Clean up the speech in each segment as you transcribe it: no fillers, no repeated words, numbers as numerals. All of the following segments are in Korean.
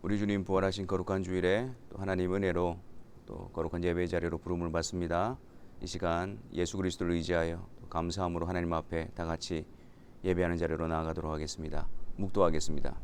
우리 주님 부활하신 거룩한 주일에 또 하나님 은혜로 또 거룩한 예배의 자리로 부름을 받습니다. 이 시간 예수 그리스도를 의지하여 또 감사함으로 하나님 앞에 다 같이 예배하는 자리로 나아가도록 하겠습니다. 묵도하겠습니다.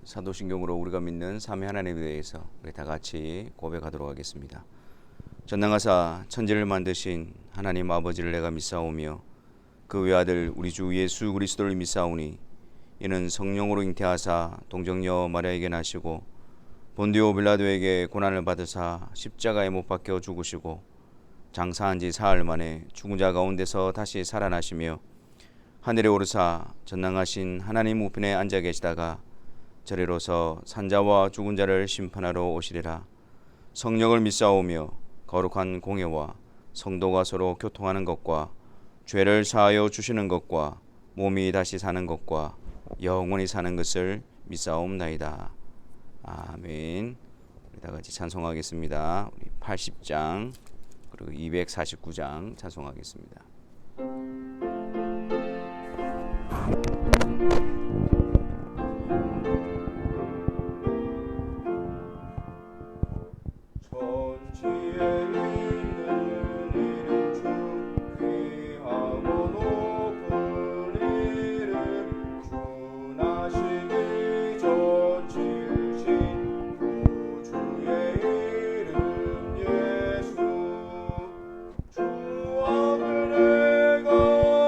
사도신경으로 우리가 믿는 삼위 하나님에 대해서 우리 다 같이 고백하도록 하겠습니다. 전능하사 천지를 만드신 하나님 아버지를 내가 믿사오며 그 외아들 우리 주 예수 그리스도를 믿사오니 이는 성령으로 잉태하사 동정녀 마리아에게 나시고 본디오 빌라도에게 고난을 받으사 십자가에 못 박혀 죽으시고 장사한 지 사흘 만에 죽은 자 가운데서 다시 살아나시며 하늘에 오르사 전능하신 하나님 우편에 앉아 계시다가 저리로서 산자와 죽은 자를 심판하러 오시리라. 성령을 믿사오며 거룩한 공예와 성도가 서로 교통하는 것과 죄를 사하여 주시는 것과 몸이 다시 사는 것과 영원히 사는 것을 믿사옵나이다. 아멘. 우리 다 같이 찬송하겠습니다. 우리 80장 그리고 249장 찬송하겠습니다. 주옵을 내가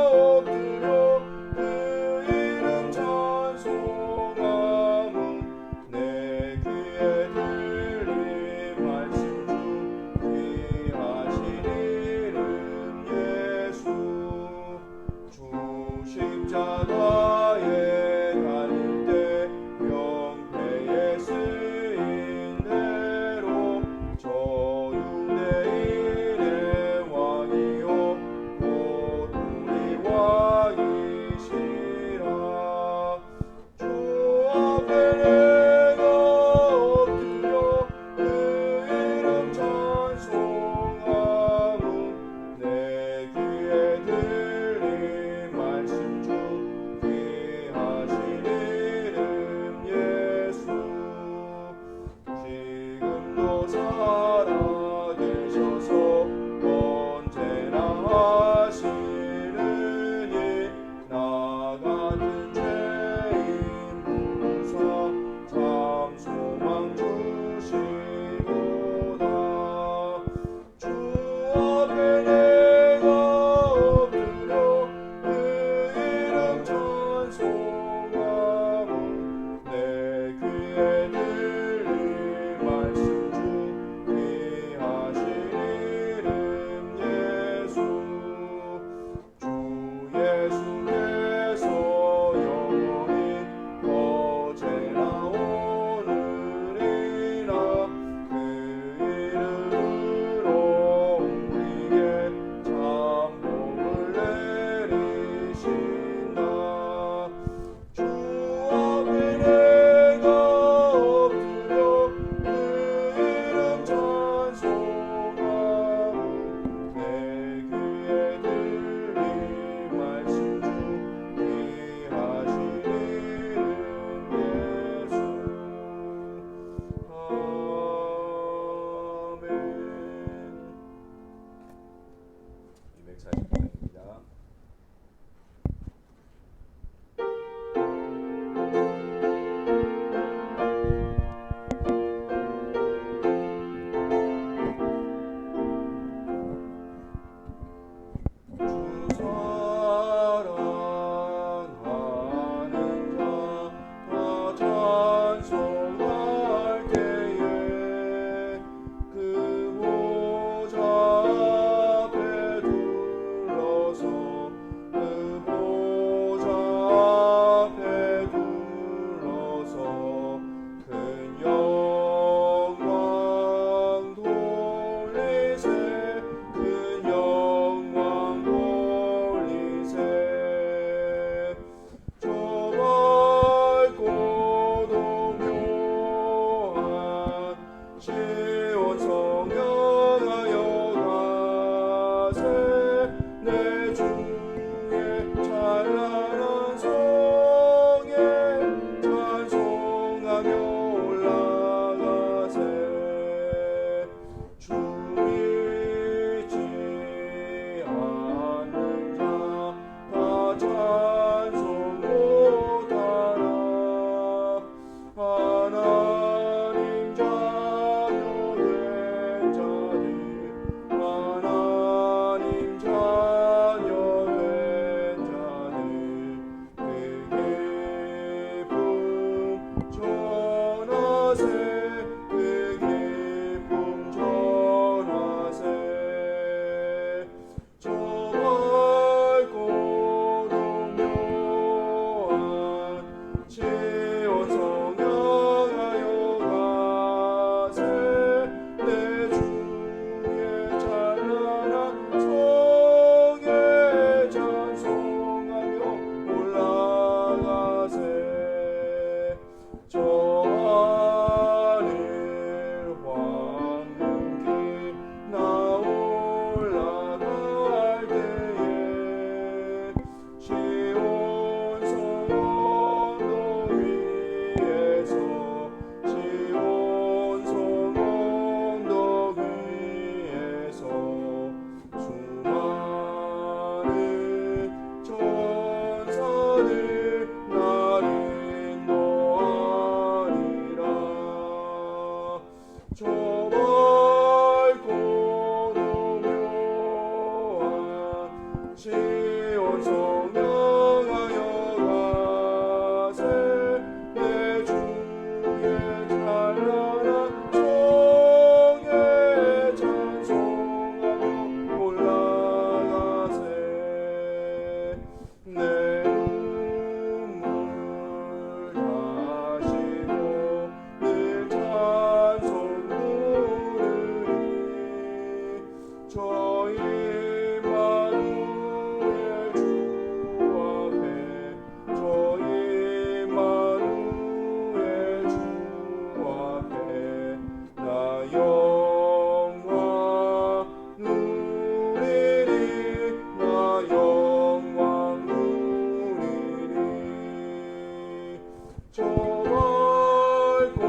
저 맑고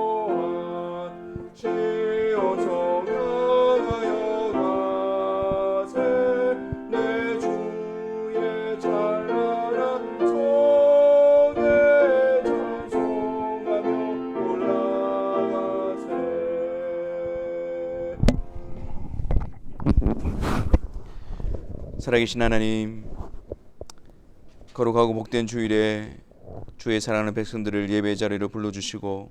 노묘한 시어서 명하여 가세 내 주의 찬란한 성에 찬송하며 올라가세. 살아계신 하나님, 거룩하고 복된 주일에 주의 사랑하는 백성들을 예배 자리로 불러주시고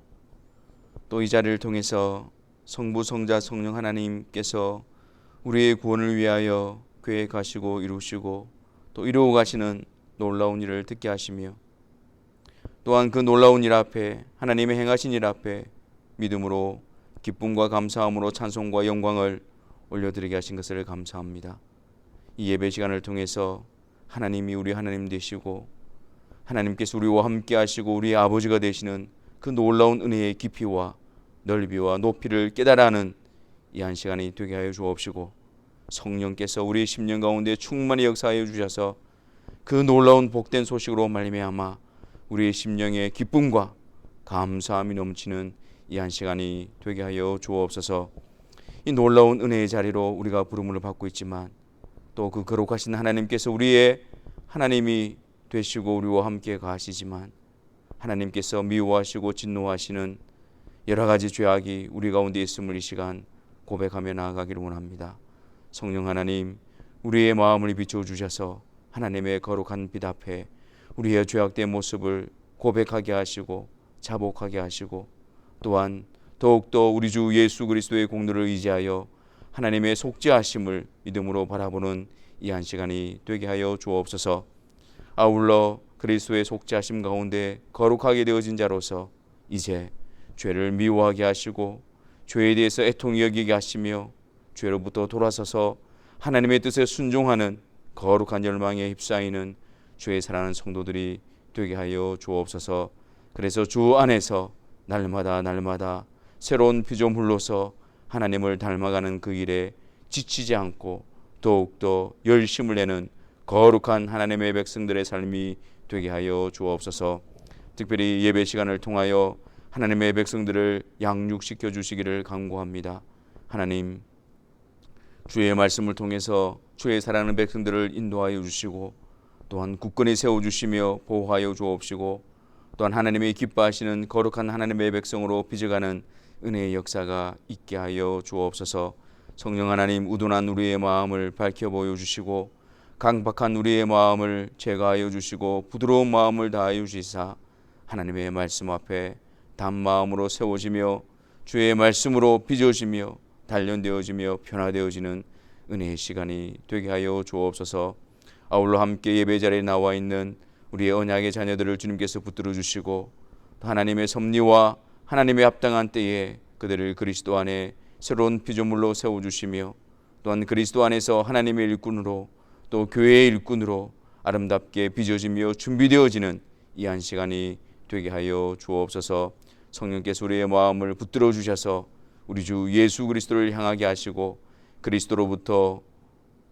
또 이 자리를 통해서 성부, 성자, 성령 하나님께서 우리의 구원을 위하여 계획하시고 이루시고 또 이루어 가시는 놀라운 일을 듣게 하시며 또한 그 놀라운 일 앞에, 하나님의 행하신 일 앞에 믿음으로 기쁨과 감사함으로 찬송과 영광을 올려드리게 하신 것을 감사합니다. 이 예배 시간을 통해서 하나님이 우리 하나님 되시고 하나님께서 우리와 함께 하시고 우리의 아버지가 되시는 그 놀라운 은혜의 깊이와 넓이와 높이를 깨달아하는 이 한 시간이 되게 하여 주옵시고 성령께서 우리의 심령 가운데 충만히 역사하여 주셔서 그 놀라운 복된 소식으로 말미암아 우리의 심령에 기쁨과 감사함이 넘치는 이 한 시간이 되게 하여 주옵소서. 이 놀라운 은혜의 자리로 우리가 부름을 받고 있지만 또 그 거룩하신 하나님께서 우리의 하나님이 되시고 우리와 함께 가시지만 하나님께서 미워하시고 진노하시는 여러 가지 죄악이 우리 가운데 있음을 이 시간 고백하며 나아가기를 원합니다. 성령 하나님, 우리의 마음을 비춰주셔서 하나님의 거룩한 빛 앞에 우리의 죄악된 모습을 고백하게 하시고 자복하게 하시고 또한 더욱더 우리 주 예수 그리스도의 공로를 의지하여 하나님의 속죄하심을 믿음으로 바라보는 이 한 시간이 되게 하여 주옵소서. 아울러 그리스도의 속죄하심 가운데 거룩하게 되어진 자로서 이제 죄를 미워하게 하시고 죄에 대해서 애통히 여기게 하시며 죄로부터 돌아서서 하나님의 뜻에 순종하는 거룩한 열망에 휩싸이는 주의 사랑하는 성도들이 되게 하여 주옵소서. 그래서 주 안에서 날마다 새로운 피조물로서 하나님을 닮아가는 그 일에 지치지 않고 더욱더 열심을 내는 거룩한 하나님의 백성들의 삶이 되게 하여 주옵소서. 특별히 예배 시간을 통하여 하나님의 백성들을 양육시켜 주시기를 간구합니다. 하나님, 주의 말씀을 통해서 주의 사랑하는 백성들을 인도하여 주시고 또한 굳건히 세워주시며 보호하여 주옵시고 또한 하나님이 기뻐하시는 거룩한 하나님의 백성으로 빚어가는 은혜의 역사가 있게 하여 주옵소서. 성령 하나님, 우둔한 우리의 마음을 밝혀 보여주시고 강박한 우리의 마음을 제거하여 주시고 부드러운 마음을 다하여 주시사 하나님의 말씀 앞에 단마음으로 세워지며 주의 말씀으로 빚어지며 단련되어지며 변화되어지는 은혜의 시간이 되게 하여 주옵소서. 아울러 함께 예배 자리에 나와 있는 우리의 언약의 자녀들을 주님께서 붙들어 주시고 하나님의 섭리와 하나님의 합당한 때에 그들을 그리스도 안에 새로운 피조물로 세워주시며 또한 그리스도 안에서 하나님의 일꾼으로 또 교회의 일꾼으로 아름답게 빚어지며 준비되어지는 이 한 시간이 되게 하여 주옵소서. 성령께서 우리의 마음을 붙들어 주셔서 우리 주 예수 그리스도를 향하게 하시고 그리스도로부터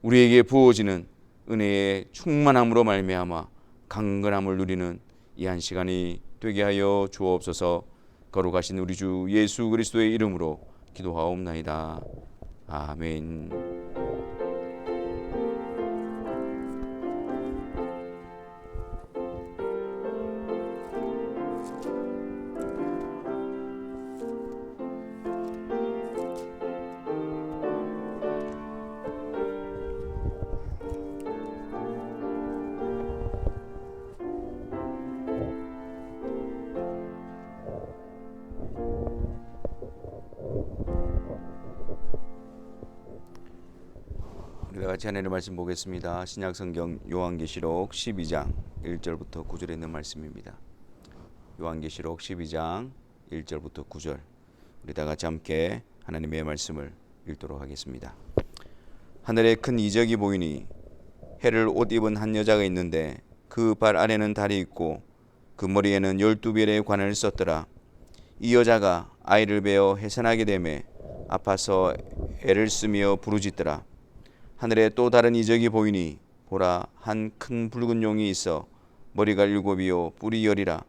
우리에게 부어지는 은혜의 충만함으로 말미암아 강건함을 누리는 이 한 시간이 되게 하여 주옵소서. 거룩하신 우리 주 예수 그리스도의 이름으로 기도하옵나이다. 아멘. 우리가 같이 하나님의 말씀 보겠습니다. 신약성경 요한계시록 12장 1절부터 9절에 있는 말씀입니다. 요한계시록 12장 1절부터 9절, 우리 다 같이 함께 하나님의 말씀을 읽도록 하겠습니다. 하늘에 큰 이적이 보이니 해를 옷 입은 한 여자가 있는데 그 발 아래는 달이 있고 그 머리에는 12별의 관을 썼더라. 이 여자가 아이를 베어 해산하게 되매 아파서 애를 쓰며 부르짖더라. 하늘에 또 다른 이적이 보이니 보라, 한 큰 붉은 용이 있어 머리가 일곱이요 뿔이 열이라.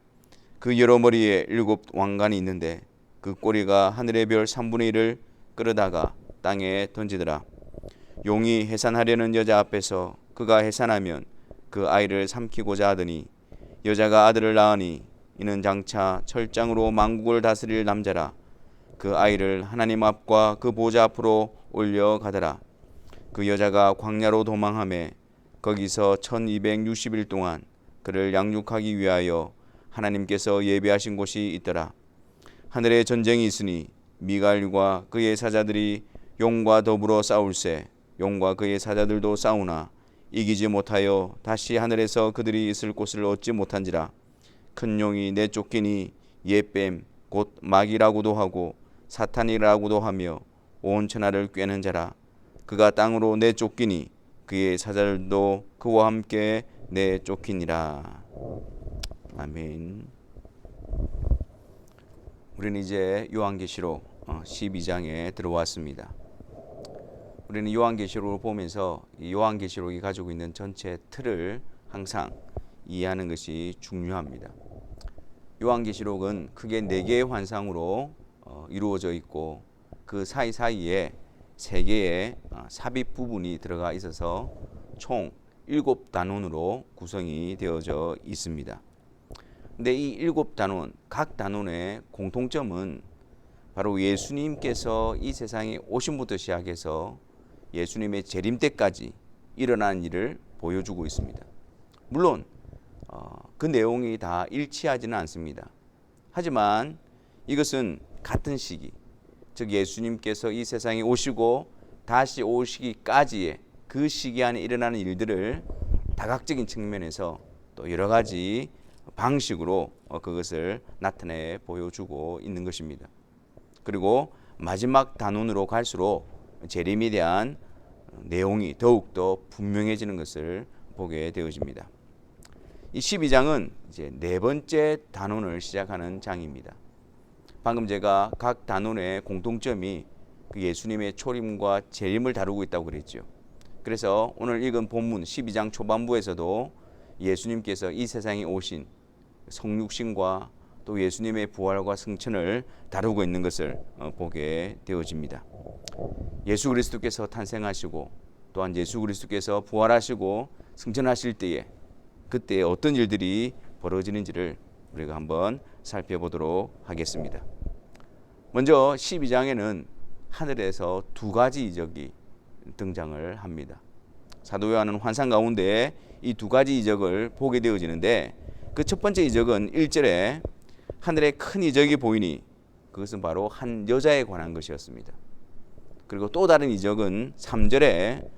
그 여러 머리에 일곱 왕관이 있는데 그 꼬리가 하늘의 별 3분의 1을 끌어다가 땅에 던지더라. 용이 해산하려는 여자 앞에서 그가 해산하면 그 아이를 삼키고자 하더니 여자가 아들을 낳으니 이는 장차 철장으로 만국을 다스릴 남자라. 그 아이를 하나님 앞과 그 보좌 앞으로 올려가더라. 그 여자가 광야로 도망하매 거기서 1260일 동안 그를 양육하기 위하여 하나님께서 예비하신 곳이 있더라. 하늘에 전쟁이 있으니 미갈과 그의 사자들이 용과 더불어 싸울세. 용과 그의 사자들도 싸우나 이기지 못하여 다시 하늘에서 그들이 있을 곳을 얻지 못한지라. 큰 용이 내쫓기니 예뱀 곧 마귀라고도 하고 사탄이라고도 하며 온 천하를 꿰는 자라. 그가 땅으로 내쫓기니 그의 사자들도 그와 함께 내쫓기니라. 아멘. 우리는 이제 요한계시록 12장에 들어왔습니다. 우리는 요한계시록을 보면서 이 요한계시록이 가지고 있는 전체 틀을 항상 이해하는 것이 중요합니다. 요한계시록은 크게 4개의 환상으로 이루어져 있고 그 사이사이에 3개의 삽입 부분이 들어가 있어서 총 7단원으로 구성이 되어져 있습니다. 근데 이 7단원, 각 단원의 공통점은 바로 예수님께서 이 세상에 오심부터 시작해서 예수님의 재림 때까지 일어난 일을 보여주고 있습니다. 물론 그 내용이 다 일치하지는 않습니다. 하지만 이것은 같은 시기, 즉 예수님께서 이 세상에 오시고 다시 오시기까지의 그 시기 안에 일어나는 일들을 다각적인 측면에서 또 여러 가지 방식으로 그것을 나타내 보여주고 있는 것입니다. 그리고 마지막 단원으로 갈수록 재림에 대한 내용이 더욱더 분명해지는 것을 보게 되어집니다. 이 12장은 이제 4번째 단원을 시작하는 장입니다. 방금 제가 각 단원의 공통점이 그 예수님의 초림과 재림을 다루고 있다고 그랬죠. 그래서 오늘 읽은 본문 12장 초반부에서도 예수님께서 이 세상에 오신 성육신과 또 예수님의 부활과 승천을 다루고 있는 것을 보게 되어집니다. 예수 그리스도께서 탄생하시고 또한 예수 그리스도께서 부활하시고 승천하실 때에 그때 어떤 일들이 벌어지는지를 우리가 한번 살펴보도록 하겠습니다. 먼저 12장에는 하늘에서 2가지 이적이 등장을 합니다. 사도 요한은 환상 가운데 이 2가지 이적을 보게 되어지는데 그 첫 번째 이적은 1절에 하늘에 큰 이적이 보이니 그것은 바로 한 여자에 관한 것이었습니다. 그리고 또 다른 이적은 3절에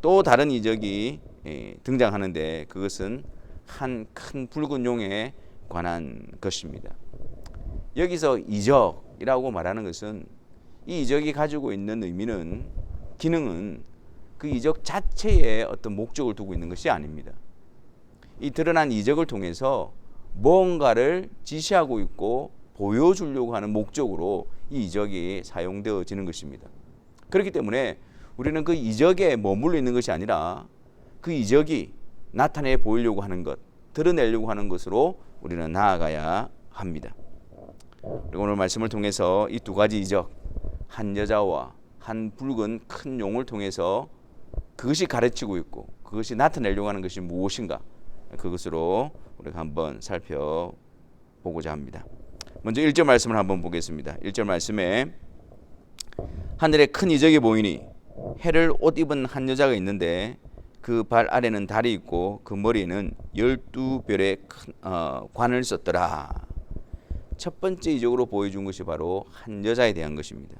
또 다른 이적이 등장하는데 그것은 한 큰 붉은 용에 관한 것입니다. 여기서 이적이라고 말하는 것은 이 이적이 가지고 있는 의미는 기능은 그 이적 자체에 어떤 목적을 두고 있는 것이 아닙니다. 이 드러난 이적을 통해서 뭔가를 지시하고 있고 보여주려고 하는 목적으로 이 이적이 사용되어지는 것입니다. 그렇기 때문에 우리는 그 이적에 머물러 있는 것이 아니라 그 이적이 나타내 보이려고 하는 것, 드러내려고 하는 것으로 우리는 나아가야 합니다. 그리고 오늘 말씀을 통해서 이 2가지 이적, 한 여자와 한 붉은 큰 용을 통해서 그것이 가르치고 있고 그것이 나타내려고 하는 것이 무엇인가, 그것으로 우리가 한번 살펴보고자 합니다. 먼저 1절 말씀을 한번 보겠습니다. 1절 말씀에 하늘에 큰 이적이 보이니 해를 옷 입은 한 여자가 있는데 그 발 아래는 달이 있고 그 머리에는 12별의 큰 관을 썼더라. 첫 번째 이적으로 보여준 것이 바로 한 여자에 대한 것입니다.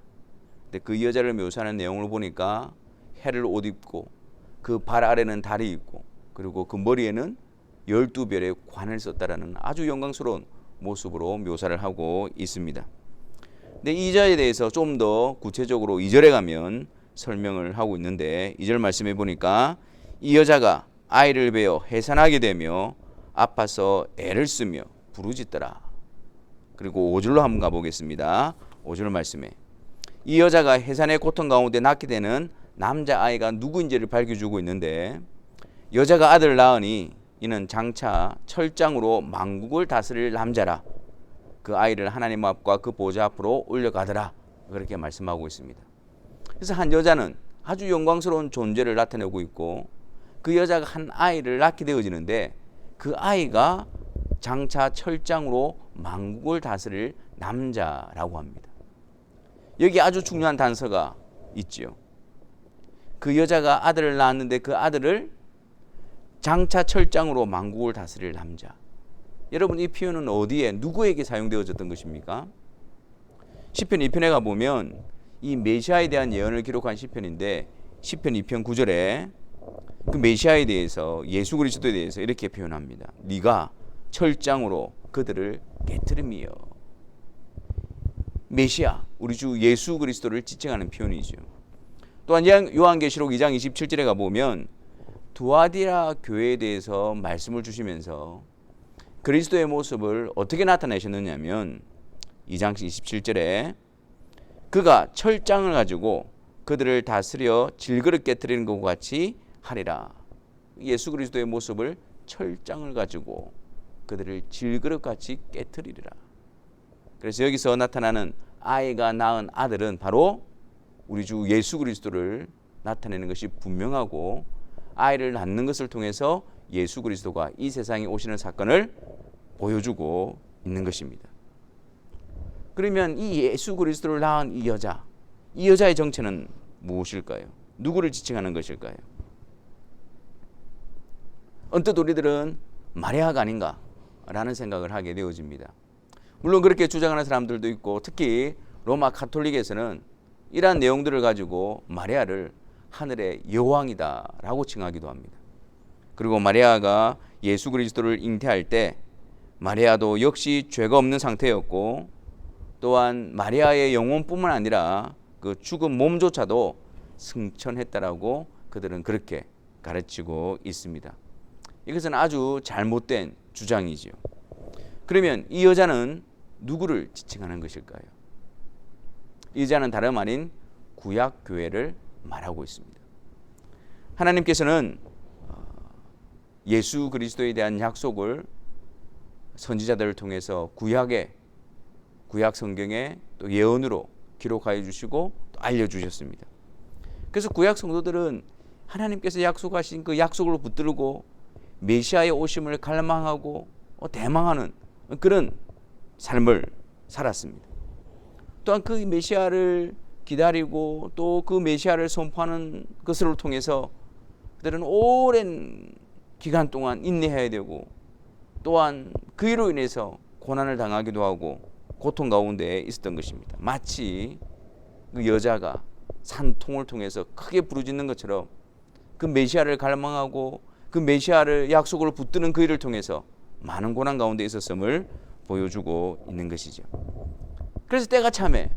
근데 그 여자를 묘사하는 내용을 보니까 해를 옷 입고 그 발 아래는 달이 있고 그리고 그 머리에는 12별의 관을 썼다라는 아주 영광스러운 모습으로 묘사를 하고 있습니다. 근데 이 여자에 대해서 좀 더 구체적으로 2절에 가면 설명을 하고 있는데 2절 말씀해 보니까 이 여자가 아이를 베어 해산하게 되며 아파서 애를 쓰며 부르짖더라. 그리고 5절로 한번 가보겠습니다. 5절 말씀에 이 여자가 해산의 고통 가운데 낳게 되는 남자아이가 누구인지를 밝혀주고 있는데 여자가 아들을 낳으니 이는 장차 철장으로 만국을 다스릴 남자라. 그 아이를 하나님 앞과 그 보좌 앞으로 올려가더라. 그렇게 말씀하고 있습니다. 그래서 한 여자는 아주 영광스러운 존재를 나타내고 있고 그 여자가 한 아이를 낳게 되어지는데 그 아이가 장차 철장으로 만국을 다스릴 남자라고 합니다. 여기 아주 중요한 단서가 있지요. 그 여자가 아들을 낳았는데 그 아들을 장차 철장으로 만국을 다스릴 남자. 여러분, 이 표현은 어디에 누구에게 사용되어졌던 것입니까? 시편 2편에 가보면 이 메시아에 대한 예언을 기록한 시편인데 시편 2편 9절에 그 메시아에 대해서 예수 그리스도에 대해서 이렇게 표현합니다. 네가 철장으로 그들을 깨트리며. 메시아, 우리 주 예수 그리스도를 지칭하는 표현이죠. 또한 요한계시록 2장 27절에 가보면 두아디라 교회에 대해서 말씀을 주시면서 그리스도의 모습을 어떻게 나타내셨느냐면 2장 27절에 그가 철장을 가지고 그들을 다스려 질그릇 깨트리는 것과 같이 하리라. 예수 그리스도의 모습을 철장을 가지고 그들을 질그릇같이 깨트리리라. 그래서 여기서 나타나는 아이가 낳은 아들은 바로 우리 주 예수 그리스도를 나타내는 것이 분명하고 아이를 낳는 것을 통해서 예수 그리스도가 이 세상에 오시는 사건을 보여주고 있는 것입니다. 그러면 이 예수 그리스도를 낳은 이 여자의 정체는 무엇일까요? 누구를 지칭하는 것일까요? 언뜻 우리들은 마리아가 아닌가라는 생각을 하게 되어집니다. 물론 그렇게 주장하는 사람들도 있고 특히 로마 가톨릭에서는 이러한 내용들을 가지고 마리아를 하늘의 여왕이다라고 칭하기도 합니다. 그리고 마리아가 예수 그리스도를 잉태할 때 마리아도 역시 죄가 없는 상태였고 또한 마리아의 영혼뿐만 아니라 그 죽은 몸조차도 승천했다라고 그들은 그렇게 가르치고 있습니다. 이것은 아주 잘못된 주장이지요. 그러면 이 여자는 누구를 지칭하는 것일까요? 이 여자는 다름 아닌 구약 교회를 말하고 있습니다. 하나님께서는 예수 그리스도에 대한 약속을 선지자들을 통해서 구약 성경에 또 예언으로 기록하여 주시고 또 알려주셨습니다. 그래서 구약 성도들은 하나님께서 약속하신 그 약속을 붙들고 메시아의 오심을 갈망하고 대망하는 그런 삶을 살았습니다. 또한 그 메시아를 기다리고 또 그 메시아를 선포하는 것을 통해서 그들은 오랜 기간 동안 인내해야 되고 또한 그로 인해서 고난을 당하기도 하고 고통 가운데 있었던 것입니다. 마치 그 여자가 산통을 통해서 크게 부르짖는 것처럼 그 메시아를 갈망하고 그 메시아를 약속을 붙드는 그 일을 통해서 많은 고난 가운데 있었음을 보여주고 있는 것이죠. 그래서 때가 참에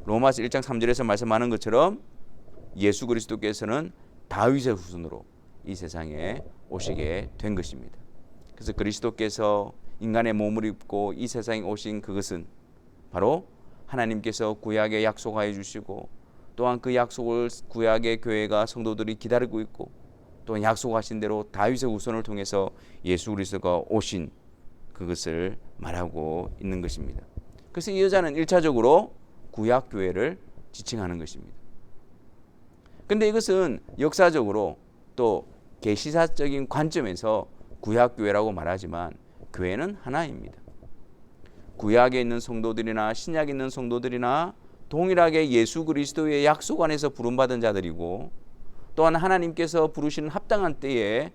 로마서 1장 3절에서 말씀하는 것처럼 예수 그리스도께서는 다윗의 후손으로 이 세상에 오시게 된 것입니다. 그래서 그리스도께서 인간의 몸을 입고 이 세상에 오신 그것은 바로 하나님께서 구약에 약속하여 주시고 또한 그 약속을 구약의 교회가 성도들이 기다리고 있고 또한 약속하신 대로 다윗의 후손을 통해서 예수 그리스도가 오신 그것을 말하고 있는 것입니다. 그래서 이 여자는 1차적으로 구약 교회를 지칭하는 것입니다. 그런데 이것은 역사적으로 또 계시사적인 관점에서 구약 교회라고 말하지만 교회는 하나입니다. 구약에 있는 성도들이나 신약에 있는 성도들이나 동일하게 예수 그리스도의 약속 안에서 부름받은 자들이고 또한 하나님께서 부르시는 합당한 때에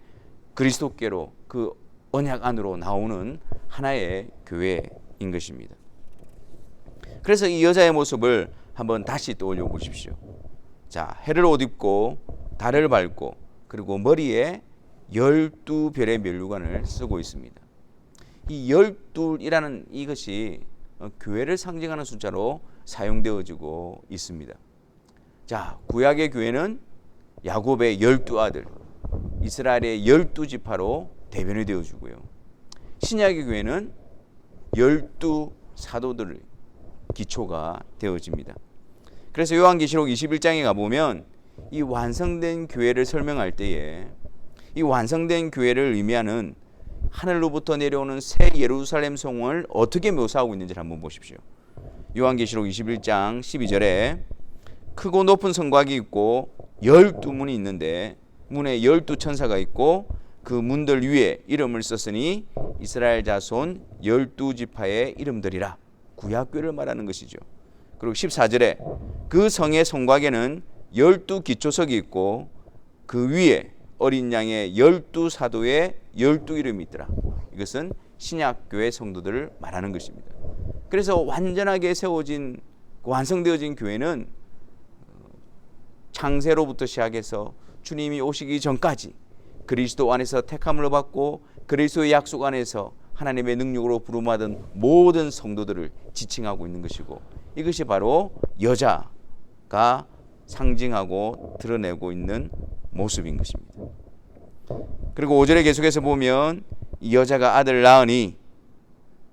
그리스도께로 그 언약 안으로 나오는 하나의 교회인 것입니다. 그래서 이 여자의 모습을 한번 다시 떠올려 보십시오. 자, 해를 옷 입고 달을 밟고 그리고 머리에 12별의 면류관을 쓰고 있습니다. 이 12이라는 이것이 교회를 상징하는 숫자로 사용되어지고 있습니다. 자, 구약의 교회는 야곱의 12아들, 이스라엘의 12지파로 대변이 되어주고요. 신약의 교회는 12사도들의 기초가 되어집니다. 그래서 요한계시록 21장에 가보면 이 완성된 교회를 설명할 때에 이 완성된 교회를 의미하는 하늘로부터 내려오는 새 예루살렘 성을 어떻게 묘사하고 있는지를 한번 보십시오. 요한계시록 21장 12절에 크고 높은 성곽이 있고 12문이 있는데 문에 12천사가 있고 그 문들 위에 이름을 썼으니 이스라엘 자손 12지파의 이름들이라. 구약교를 말하는 것이죠. 그리고 14절에 그 성의 성곽에는 12기초석이 있고 그 위에 어린 양의 12사도의 12이름이 있더라. 이것은 신약교회 성도들을 말하는 것입니다. 그래서 완전하게 세워진 완성되어진 교회는 창세로부터 시작해서 주님이 오시기 전까지 그리스도 안에서 택함을 받고 그리스도의 약속 안에서 하나님의 능력으로 부름받은 모든 성도들을 지칭하고 있는 것이고, 이것이 바로 여자가 상징하고 드러내고 있는 모습인 것입니다. 그리고 5절에 계속해서 보면 이 여자가 아들 낳으니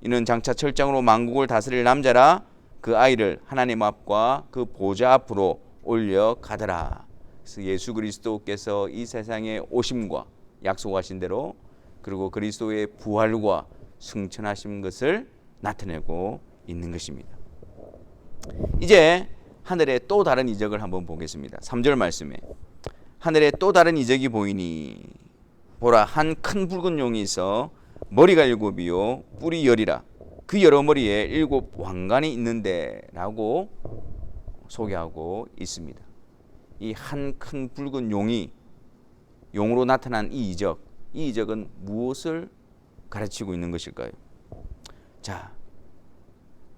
이는 장차 철장으로 만국을 다스릴 남자라. 그 아이를 하나님 앞과 그 보좌 앞으로 올려가더라. 그래서 예수 그리스도께서 이 세상에 오심과 약속하신 대로 그리고 그리스도의 부활과 승천하신 것을 나타내고 있는 것입니다. 이제 하늘의 또 다른 이적을 한번 보겠습니다. 3절 말씀에 하늘에 또 다른 이적이 보이니 보라, 한 큰 붉은 용이 있어 머리가 7이요 뿔이 10이라. 그 여러 머리에 7 왕관이 있는데 라고 소개하고 있습니다. 이 한 큰 붉은 용이 용으로 나타난 이 이적은 무엇을 가르치고 있는 것일까요? 자,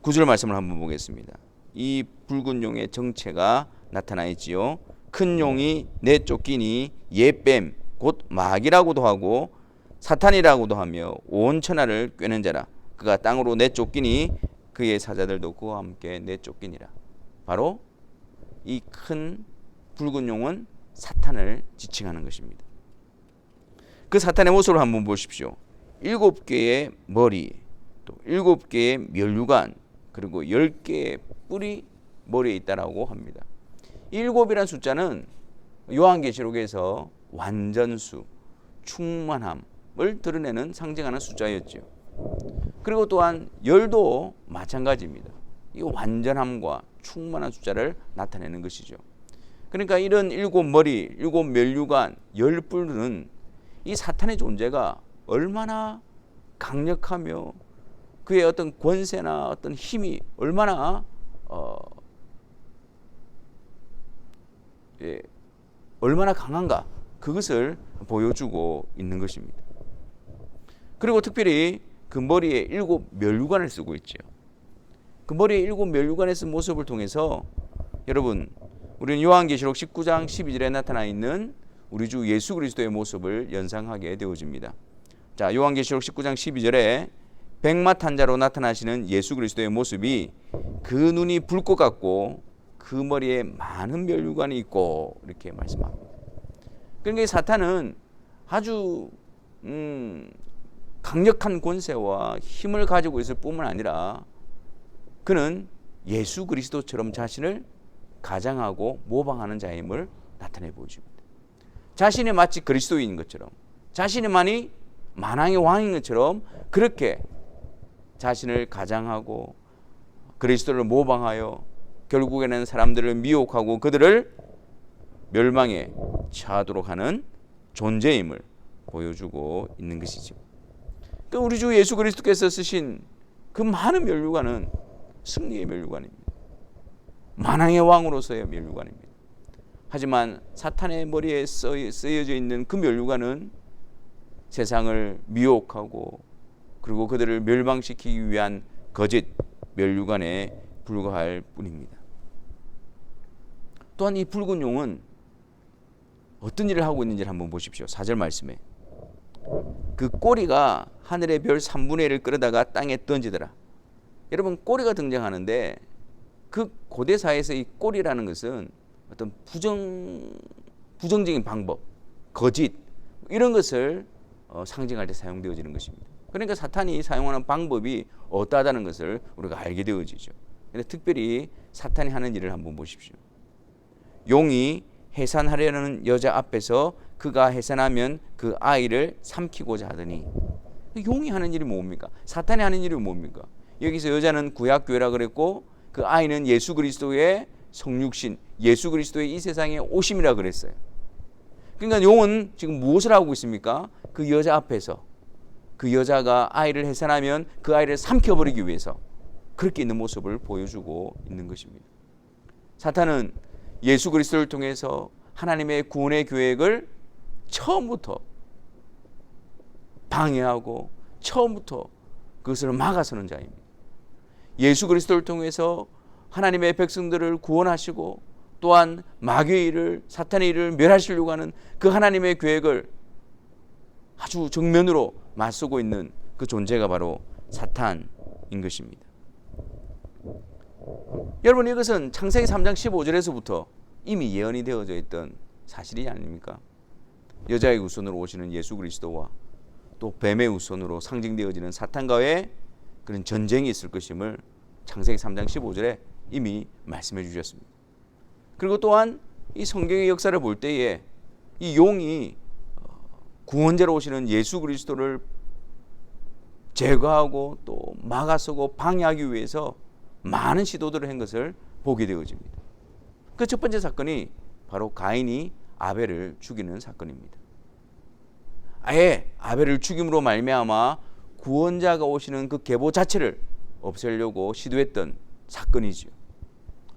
9절 말씀을 한번 보겠습니다. 이 붉은 용의 정체가 나타나 있지요. 큰 용이 내쫓기니 옛뱀 곧 마귀라고도 하고 사탄이라고도 하며 온 천하를 꿰는 자라. 그가 땅으로 내쫓기니 그의 사자들도 그와 함께 내쫓기니라. 바로 이 큰 붉은 용은 사탄을 지칭하는 것입니다. 그 사탄의 모습을 한번 보십시오. 7개의 머리, 또 7개의 면류관, 그리고 10개의 뿔이 머리에 있다라고 합니다. 7이라는 숫자는 요한계시록에서 완전수, 충만함을 드러내는 상징하는 숫자였죠. 그리고 또한 10도 마찬가지입니다. 이 완전함과 충만한 숫자를 나타내는 것이죠. 그러니까 이런 7머리, 7면류관, 10뿔은 이 사탄의 존재가 얼마나 강력하며 그의 어떤 권세나 어떤 힘이 얼마나 얼마나 강한가, 그것을 보여주고 있는 것입니다. 그리고 특별히 그 머리에 7면류관을 쓰고 있죠. 그 머리에 7면류관을 쓴 모습을 통해서 여러분, 우리는 요한계시록 19장 12절에 나타나 있는 우리 주 예수 그리스도의 모습을 연상하게 되어집니다. 자, 요한계시록 19장 12절에 백마 탄 자로 나타나시는 예수 그리스도의 모습이 그 눈이 불꽃 같고 그 머리에 많은 면류관이 있고 이렇게 말씀합니다. 그러니까 사탄은 아주 강력한 권세와 힘을 가지고 있을 뿐만 아니라 그는 예수 그리스도처럼 자신을 가장하고 모방하는 자임을 나타내 보여줍니다. 자신이 마치 그리스도인 것처럼, 자신이만이 만왕의 왕인 것처럼 그렇게 자신을 가장하고 그리스도를 모방하여 결국에는 사람들을 미혹하고 그들을 멸망에 처하도록 하는 존재임을 보여주고 있는 것이죠. 그러니까 우리 주 예수 그리스도께서 쓰신 그 많은 면류관은 승리의 면류관입니다. 만왕의 왕으로서의 면류관입니다. 하지만 사탄의 머리에 쓰여져 있는 그 면류관은 세상을 미혹하고 그리고 그들을 멸망시키기 위한 거짓 면류관에 불과할 뿐입니다. 또한 이 붉은 용은 어떤 일을 하고 있는지를 한번 보십시오. 4절 말씀에 그 꼬리가 하늘의 별 3분의 1을 끌어다가 땅에 던지더라. 여러분, 꼬리가 등장하는데 그 고대 사회에서 이 꼬리라는 것은 어떤 부정적인 방법, 거짓 이런 것을 상징할 때 사용되어지는 것입니다. 그러니까 사탄이 사용하는 방법이 어떠하다는 것을 우리가 알게 되어지죠. 근데 특별히 사탄이 하는 일을 한번 보십시오. 용이 해산하려는 여자 앞에서 그가 해산하면 그 아이를 삼키고자 하더니, 용이 하는 일이 뭡니까? 사탄이 하는 일이 뭡니까? 여기서 여자는 구약교회라 그랬고 그 아이는 예수 그리스도의 성육신, 예수 그리스도의 이 세상에 오심이라 그랬어요. 그러니까 용은 지금 무엇을 하고 있습니까? 그 여자 앞에서 그 여자가 아이를 해산하면 그 아이를 삼켜버리기 위해서 그렇게 있는 모습을 보여주고 있는 것입니다. 사탄은 예수 그리스도를 통해서 하나님의 구원의 계획을 처음부터 방해하고 처음부터 그것을 막아서는 자입니다. 예수 그리스도를 통해서 하나님의 백성들을 구원하시고 또한 마귀의 일을, 사탄의 일을 멸하시려고 하는 그 하나님의 계획을 아주 정면으로 맞서고 있는 그 존재가 바로 사탄인 것입니다. 여러분, 이것은 창세기 3장 15절에서부터 이미 예언이 되어져 있던 사실이 아닙니까? 여자의 후손으로 오시는 예수 그리스도와 또 뱀의 후손으로 상징되어지는 사탄과의 그런 전쟁이 있을 것임을 창세기 3장 15절에 이미 말씀해 주셨습니다. 그리고 또한 이 성경의 역사를 볼 때에 이 용이 구원자로 오시는 예수 그리스도를 제거하고 또 막아서고 방해하기 위해서 많은 시도들을 한 것을 보게 되어집니다. 그 첫 번째 사건이 바로 가인이 아벨을 죽이는 사건입니다. 아예 아벨을 죽임으로 말미암아 구원자가 오시는 그 계보 자체를 없애려고 시도했던 사건이지요.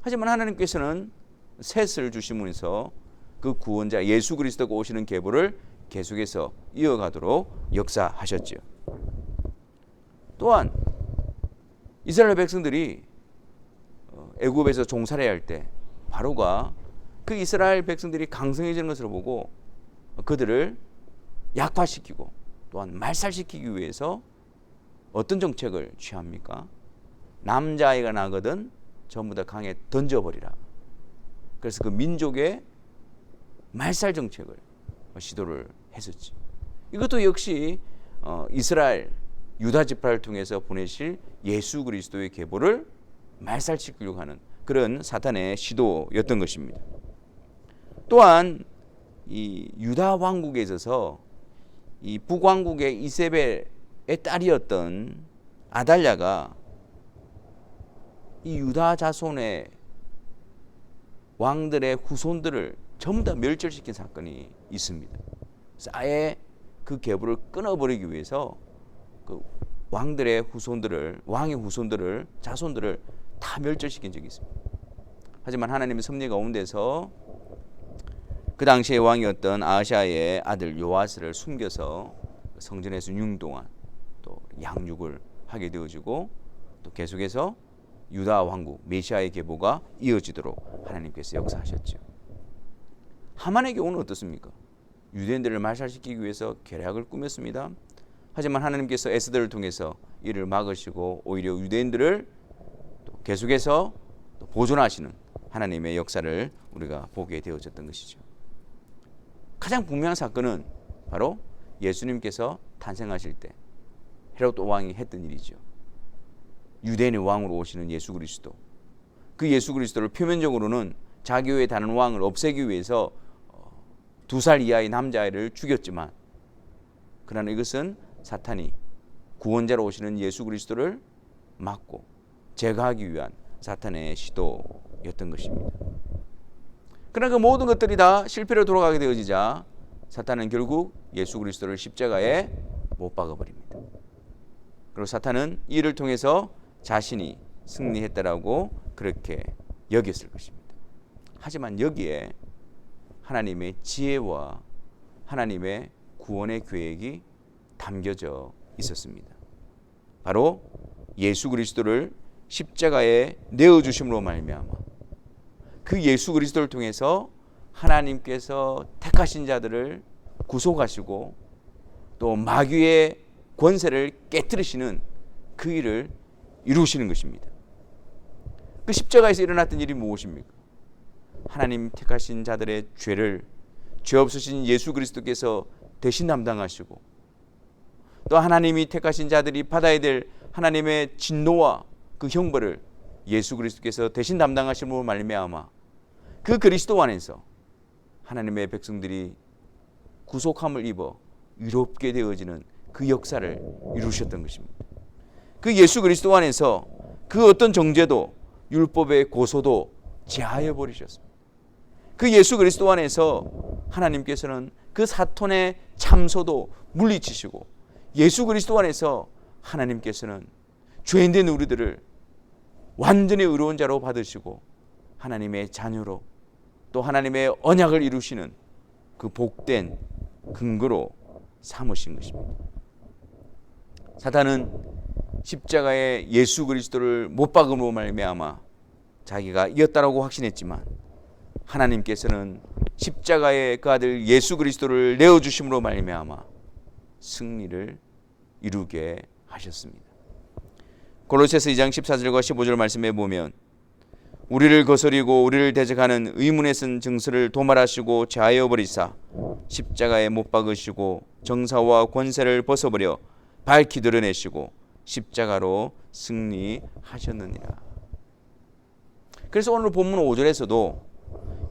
하지만 하나님께서는 셋을 주시면서 그 구원자 예수 그리스도가 오시는 계보를 계속해서 이어가도록 역사하셨지요. 또한 이스라엘 백성들이 애굽에서 종살이 할 때 바로가 그 이스라엘 백성들이 강성해지는 것을 보고 그들을 약화시키고 또한 말살시키기 위해서 어떤 정책을 취합니까? 남자아이가 나거든 전부 다 강에 던져버리라. 그래서 그 민족의 말살 정책을 시도를 했었지. 이것도 역시 이스라엘 유다 지파를 통해서 보내실 예수 그리스도의 계보를 말살시키려고 하는 그런 사탄의 시도였던 것입니다. 또한 이 유다 왕국에 있어서 이 북왕국의 이세벨의 딸이었던 아달랴가 이 유다 자손의 왕들의 후손들을 전부 다 멸절시킨 사건이 있습니다. 그래서 아예 그 계보를 끊어버리기 위해서 그 왕들의 후손들을, 왕의 후손들을, 자손들을 다 멸절시킨 적이 있습니다. 하지만 하나님의 섭리 가운데서 그 당시의 왕이었던 아하시아의 아들 요아스를 숨겨서 성전에서 6년 동안 또 양육을 하게 되어지고 또 계속해서 유다 왕국 메시아의 계보가 이어지도록 하나님께서 역사하셨죠. 하만의 경우는 어떻습니까? 유대인들을 말살시키기 위해서 계략을 꾸몄습니다. 하지만 하나님께서 에스더를 통해서 이를 막으시고 오히려 유대인들을 또 계속해서 또 보존하시는 하나님의 역사를 우리가 보게 되어졌던 것이죠. 가장 분명한 사건은 바로 예수님께서 탄생하실 때 헤롯 왕이 했던 일이죠. 유대인의 왕으로 오시는 예수 그리스도. 그 예수 그리스도를 표면적으로는 자기의 다른 왕을 없애기 위해서 2살 이하의 남자아이를 죽였지만 그러나 이것은 사탄이 구원자로 오시는 예수 그리스도를 막고 제거하기 위한 사탄의 시도였던 것입니다. 그러나 그 모든 것들이 다 실패로 돌아가게 되어지자 사탄은 결국 예수 그리스도를 십자가에 못 박아버립니다. 그리고 사탄은 이를 통해서 자신이 승리했다라고 그렇게 여겼을 것입니다. 하지만 여기에 하나님의 지혜와 하나님의 구원의 계획이 담겨져 있었습니다. 바로 예수 그리스도를 십자가에 내어주심으로 말미암아 그 예수 그리스도를 통해서 하나님께서 택하신 자들을 구속하시고 또 마귀의 권세를 깨뜨리시는 그 일을 이루시는 것입니다. 그 십자가에서 일어났던 일이 무엇입니까? 하나님 택하신 자들의 죄를 죄 없으신 예수 그리스도께서 대신 담당하시고 또 하나님이 택하신 자들이 받아야 될 하나님의 진노와 그 형벌을 예수 그리스도께서 대신 담당하심으로 말미암아 그 그리스도 안에서 하나님의 백성들이 구속함을 입어 의롭게 되어지는 그 역사를 이루셨던 것입니다. 그 예수 그리스도 안에서 그 어떤 정죄도 율법의 고소도 제하여 버리셨습니다. 그 예수 그리스도 안에서 하나님께서는 그 사탄의 참소도 물리치시고 예수 그리스도 안에서 하나님께서는 죄인된 우리들을 완전히 의로운 자로 받으시고 하나님의 자녀로 또 하나님의 언약을 이루시는 그 복된 근거로 삼으신 것입니다. 사탄은 십자가에 예수 그리스도를 못 박음으로 말미암아 자기가 이겼다라고 확신했지만 하나님께서는 십자가에 그 아들 예수 그리스도를 내어주심으로 말미암아 승리를 이루게 하셨습니다. 골로새서 2장 14절과 15절 말씀에 보면 우리를 거스리고 우리를 대적하는 의문에 쓴 증서를 도말하시고 제하여 버리사 십자가에 못 박으시고 정사와 권세를 벗어버려 밝히 드러내시고 십자가로 승리하셨느니라. 그래서 오늘 본문 5절에서도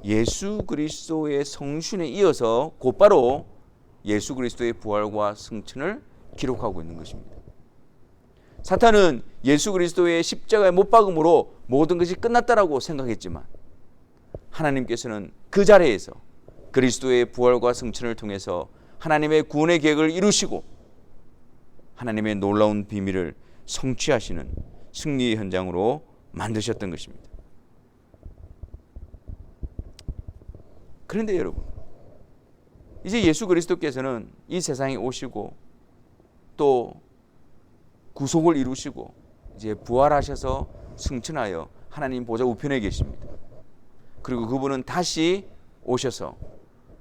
예수 그리스도의 성신에 이어서 곧바로 예수 그리스도의 부활과 승천을 기록하고 있는 것입니다. 사탄은 예수 그리스도의 십자가에 못 박음으로 모든 것이 끝났다라고 생각했지만 하나님께서는 그 자리에서 그리스도의 부활과 승천을 통해서 하나님의 구원의 계획을 이루시고 하나님의 놀라운 비밀을 성취하시는 승리의 현장으로 만드셨던 것입니다. 그런데 여러분, 이제 예수 그리스도께서는 이 세상에 오시고 또 구속을 이루시고 이제 부활하셔서 승천하여 하나님 보좌 우편에 계십니다. 그리고 그분은 다시 오셔서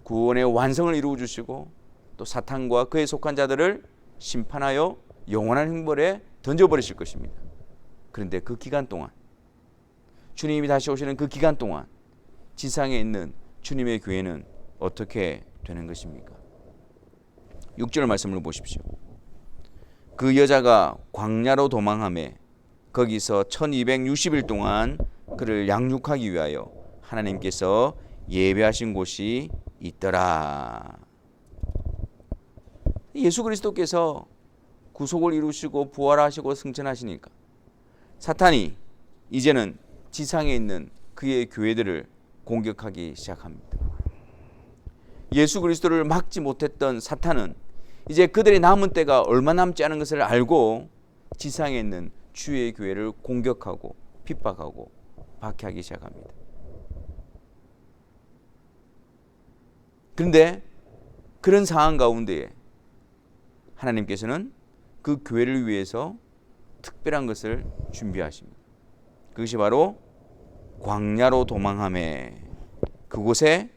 구원의 완성을 이루어 주시고 또 사탄과 그에 속한 자들을 심판하여 영원한 형벌에 던져버리실 것입니다. 그런데 그 기간 동안, 주님이 다시 오시는 그 기간 동안 지상에 있는 주님의 교회는 어떻게 되는 것입니까? 6절 말씀을 보십시오. 그 여자가 광야로 도망하매 거기서 1260일 동안 그를 양육하기 위하여 하나님께서 예배하신 곳이 있더라. 예수 그리스도께서 구속을 이루시고 부활하시고 승천하시니까 사탄이 이제는 지상에 있는 그의 교회들을 공격하기 시작합니다. 예수 그리스도를 막지 못했던 사탄은 이제 그들의 남은 때가 얼마 남지 않은 것을 알고 지상에 있는 주의 교회를 공격하고 핍박하고 박해하기 시작합니다. 그런데 그런 상황 가운데에 하나님께서는 그 교회를 위해서 특별한 것을 준비하십니다. 그것이 바로 광야로 도망하매 그곳에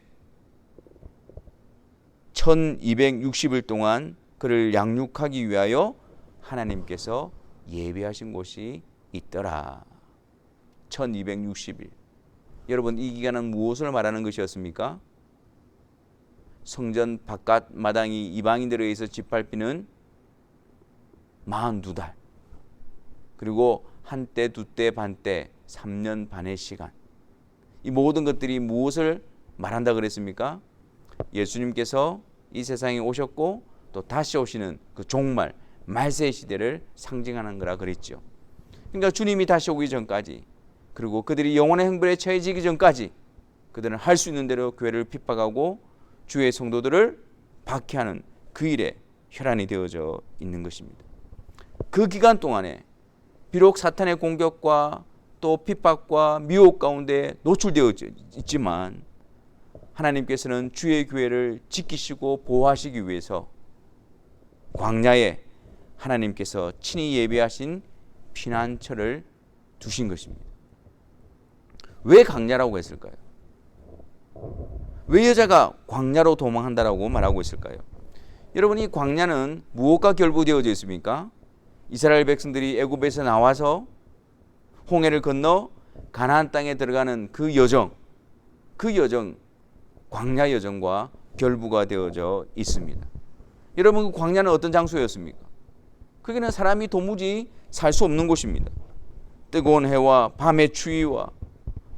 1260일 동안 그를 양육하기 위하여 하나님께서 예배하신 곳이 있더라. 1260일. 여러분, 이 기간은 무엇을 말하는 것이었습니까? 성전 바깥 마당이 이방인들에 의해서 짓밟히는 42달. 그리고 한때, 두때, 반때, 3년 반의 시간. 이 모든 것들이 무엇을 말한다 그랬습니까? 예수님께서 이 세상에 오셨고 또 다시 오시는 그 종말, 말세 시대를 상징하는 거라 그랬죠. 그러니까 주님이 다시 오기 전까지, 그리고 그들이 영원의 형벌에 처해지기 전까지 그들은 할 수 있는 대로 교회를 핍박하고 주의 성도들을 박해하는 그 일에 혈안이 되어져 있는 것입니다. 그 기간 동안에 비록 사탄의 공격과 또 핍박과 미혹 가운데 노출되어 있지만 하나님께서는 주의 교회를 지키시고 보호하시기 위해서 광야에 하나님께서 친히 예비하신 피난처를 두신 것입니다. 왜 광야라고 했을까요? 왜 여자가 광야로 도망한다라고 말하고 있을까요? 여러분, 이 광야는 무엇과 결부되어져 있습니까? 이스라엘 백성들이 애굽에서 나와서 홍해를 건너 가나안 땅에 들어가는 그 여정, 광야 여정과 결부가 되어져 있습니다. 여러분, 그 광야는 어떤 장소였습니까? 거기는 사람이 도무지 살 수 없는 곳입니다. 뜨거운 해와 밤의 추위와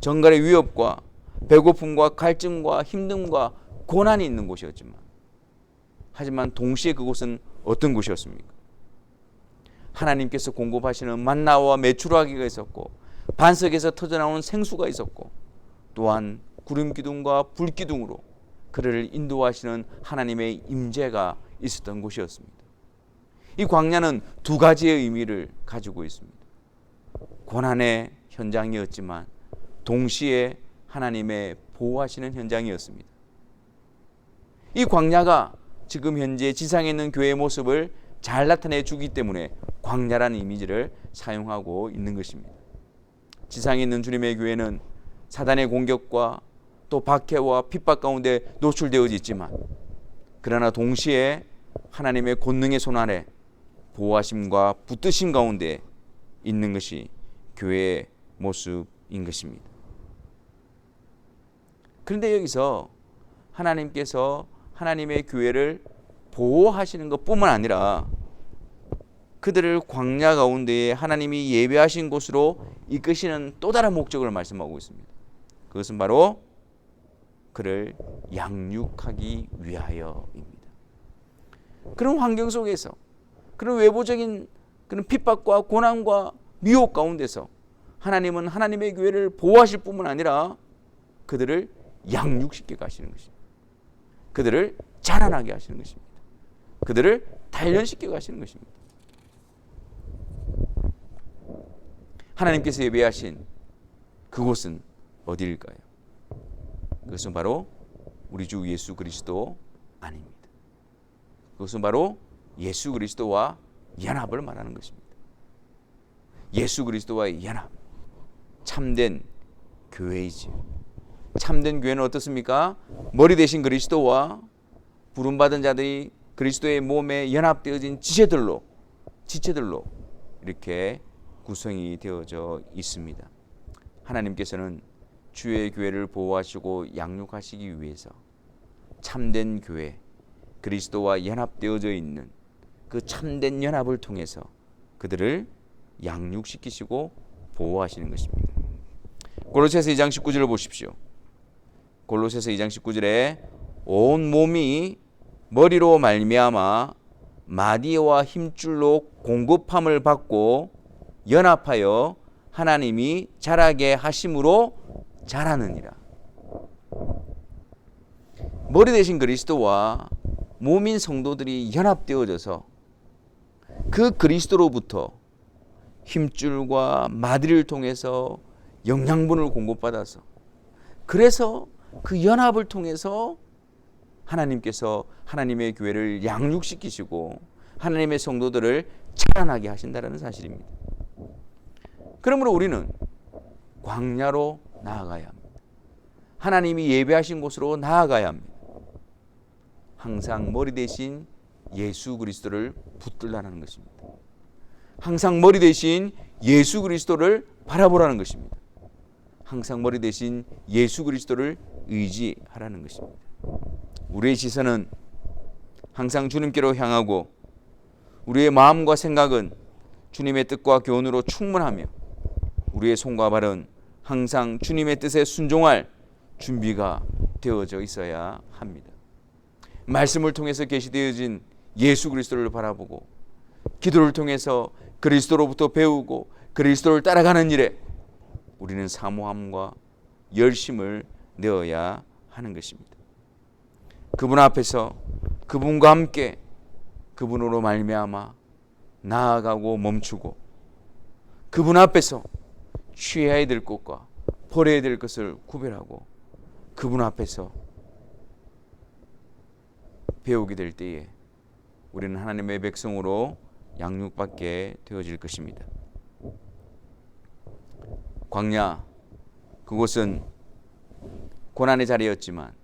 정갈의 위협과 배고픔과 갈증과 힘듦과 고난이 있는 곳이었지만, 하지만 동시에 그곳은 어떤 곳이었습니까? 하나님께서 공급하시는 만나와 메추라기가 있었고 반석에서 터져나오는 생수가 있었고 또한 구름 기둥과 불 기둥으로 그를 인도하시는 하나님의 임재가 있었던 곳이었습니다. 이 광야는 두 가지의 의미를 가지고 있습니다. 고난의 현장이었지만 동시에 하나님의 보호하시는 현장이었습니다. 이 광야가 지금 현재 지상에 있는 교회의 모습을 잘 나타내 주기 때문에 광야라는 이미지를 사용하고 있는 것입니다. 지상에 있는 주님의 교회는 사단의 공격과 또 박해와 핍박 가운데 노출되어 있지만 그러나 동시에 하나님의 권능의 손 아래 보호하심과 붙드심 가운데 있는 것이 교회의 모습인 것입니다. 그런데 여기서 하나님께서 하나님의 교회를 보호하시는 것뿐만 아니라 그들을 광야 가운데에 하나님이 예배하신 곳으로 이끄시는 또 다른 목적을 말씀하고 있습니다. 그것은 바로 그를 양육하기 위하여입니다. 그런 환경 속에서 그런 외부적인 그런 핍박과 고난과 미혹 가운데서 하나님은 하나님의 교회를 보호하실 뿐만 아니라 그들을 양육시켜 가시는 것입니다. 그들을 자라나게 하시는 것입니다. 그들을 단련시켜 가시는 것입니다. 하나님께서 예배하신 그곳은 어디일까요? 그것은 바로 우리 주 예수 그리스도 안입니다. 그것은 바로 예수 그리스도와 연합을 말하는 것입니다. 예수 그리스도와의 연합, 참된 교회이지요. 참된 교회는 어떻습니까? 머리 대신 그리스도와 부름받은 자들이 그리스도의 몸에 연합되어진 지체들로 이렇게 구성이 되어져 있습니다. 하나님께서는 주의 교회를 보호하시고 양육하시기 위해서 참된 교회, 그리스도와 연합되어져 있는 그 참된 연합을 통해서 그들을 양육시키시고 보호하시는 것입니다. 골로새서 2장 19절을 보십시오. 골로새서 2장 19절에 온 몸이 머리로 말미암아 마디와 힘줄로 공급함을 받고 연합하여 하나님이 자라게 하심으로 자라느니라. 머리 대신 그리스도와 몸인 성도들이 연합되어져서 그 그리스도로부터 힘줄과 마디를 통해서 영양분을 공급받아서 그래서 그 연합을 통해서 하나님께서 하나님의 교회를 양육시키시고 하나님의 성도들을 자라나게 하신다는 사실입니다. 그러므로 우리는 광야로 나아가야 합니다. 하나님이 예배하신 곳으로 나아가야 합니다. 항상 머리 대신 예수 그리스도를 붙들라는 것입니다. 항상 머리 대신 예수 그리스도를 바라보라는 것입니다. 항상 머리 대신 예수 그리스도를 의지하라는 것입니다. 우리의 시선은 항상 주님께로 향하고 우리의 마음과 생각은 주님의 뜻과 교훈으로 충만하며 우리의 손과 발은 항상 주님의 뜻에 순종할 준비가 되어져 있어야 합니다. 말씀을 통해서 계시되어진 예수 그리스도를 바라보고 기도를 통해서 그리스도로부터 배우고 그리스도를 따라가는 일에 우리는 사모함과 열심을 내어야 하는 것입니다. 그분 앞에서 그분과 함께 그분으로 말미암아 나아가고 멈추고 그분 앞에서 취해야 될 것과 버려야 될 것을 구별하고 그분 앞에서 배우게 될 때에 우리는 하나님의 백성으로 양육받게 되어질 것입니다. 광야, 그곳은 고난의 자리였지만